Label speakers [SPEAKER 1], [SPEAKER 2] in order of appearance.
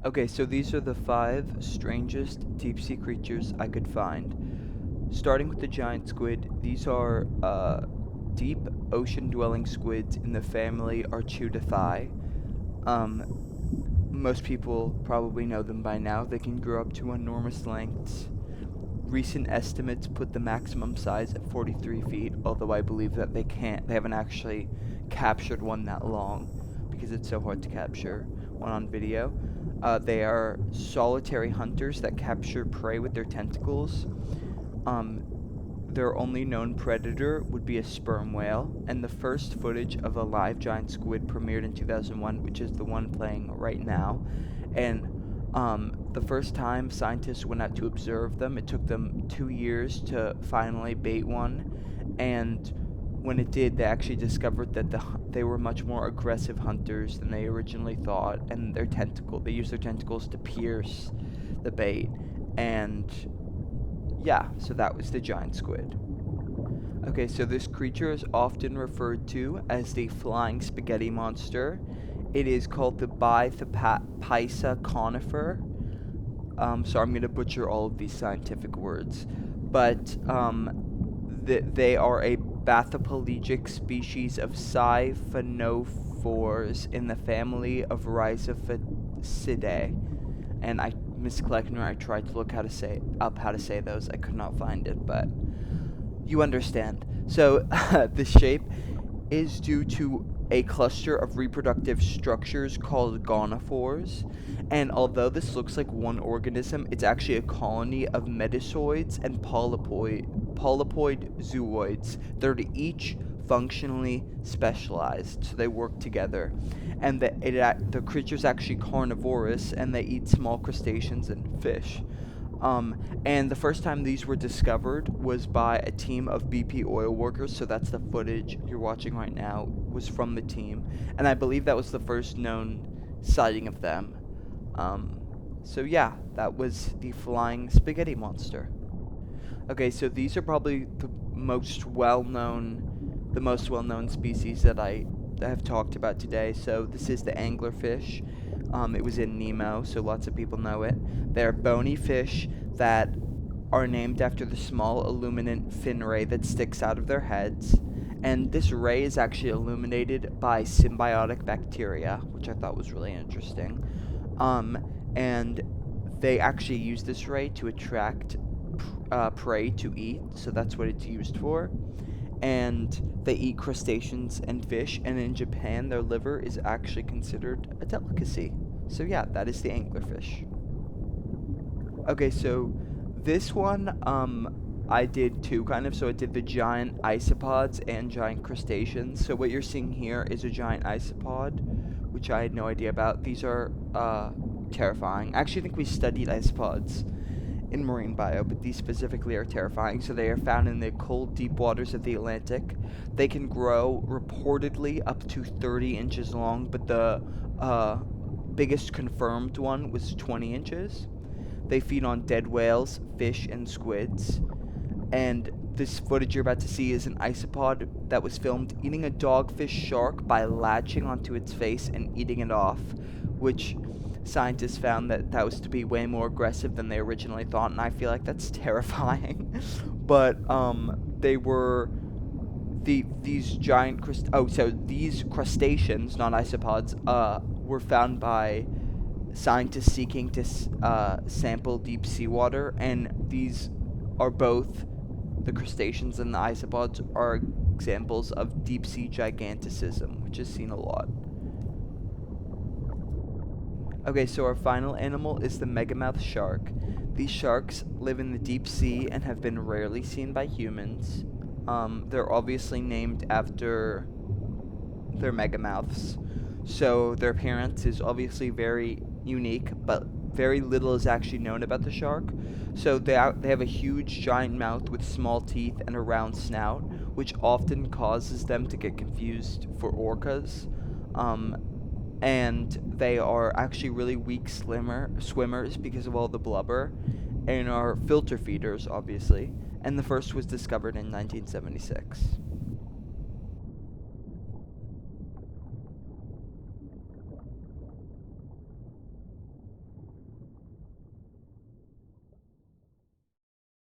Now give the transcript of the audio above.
[SPEAKER 1] Okay, so these are the 5 strangest deep-sea creatures I could find. Starting with the giant squid, these are deep ocean-dwelling squids in the family Archudathae. Um, Most people probably know them by now. They can grow up to enormous lengths. Recent estimates put the maximum size at 43 feet, although I believe that they haven't actually captured one that long because it's so hard to capture one on video. They are solitary hunters that capture prey with their tentacles. Um, their only known predator would be a sperm whale, and the first footage of a live giant squid premiered in 2001, which is the one playing right now. And the first time scientists went out to observe them, it took them 2 years to finally bait one. And when it did, they actually discovered that they were much more aggressive hunters than they originally thought, and they used their tentacles to pierce the bait. And yeah, so that was the giant squid. Okay, so this creature is often referred to as the flying spaghetti monster. It is called the Bythepisa conifer. So I'm going to butcher all of these scientific words. But they are a bathypelagic species of siphonophores in the family of Rhizophysidae. And Miss Kleckner, I tried to look how to say those. I could not find it, but you understand. So the shape is due to a cluster of reproductive structures called gonophores. And although this looks like one organism, it's actually a colony of medusoids and polypoid zooids that are each functionally specialized, so they work together. And the creature's actually carnivorous, and they eat small crustaceans and fish. And the first time these were discovered was by a team of BP oil workers, so that's the footage you're watching right now, was from the team. And I believe that was the first known sighting of them. So yeah, that was the flying spaghetti monster. Okay, so these are probably the most well-known species that I have talked about today. So this is the anglerfish. It was in Nemo, so lots of people know it. They're bony fish that are named after the small illuminant fin ray that sticks out of their heads. And this ray is actually illuminated by symbiotic bacteria, which I thought was really interesting. And they actually use this ray to attract prey to eat, so that's what it's used for. And they eat crustaceans and fish, and in Japan, their liver is actually considered a delicacy. So yeah, that is the anglerfish. Okay, so this one, I did two kind of. So I did the giant isopods and giant crustaceans. So what you're seeing here is a giant isopod, which I had no idea about. These are terrifying. I actually think we studied isopods in marine bio, but these specifically are terrifying. So they are found in the cold, deep waters of the Atlantic. They can grow reportedly up to 30 inches long, but the biggest confirmed one was 20 inches. They feed on dead whales, fish, and squids. And this footage you're about to see is an isopod that was filmed eating a dogfish shark by latching onto its face and eating it off, which scientists found that was to be way more aggressive than they originally thought, and I feel like that's terrifying. But they were these giant these crustaceans, not isopods, were found by scientists seeking to sample deep seawater, and these are both the crustaceans and the isopods are examples of deep sea giganticism, which is seen a lot. Okay, so our final animal is the megamouth shark. These sharks live in the deep sea and have been rarely seen by humans. They're obviously named after their megamouths, so their appearance is obviously very unique, but very little is actually known about the shark. So they have a huge giant mouth with small teeth and a round snout, which often causes them to get confused for orcas. And they are actually really weak swimmers because of all the blubber, and are filter feeders, obviously. And the first was discovered in 1976.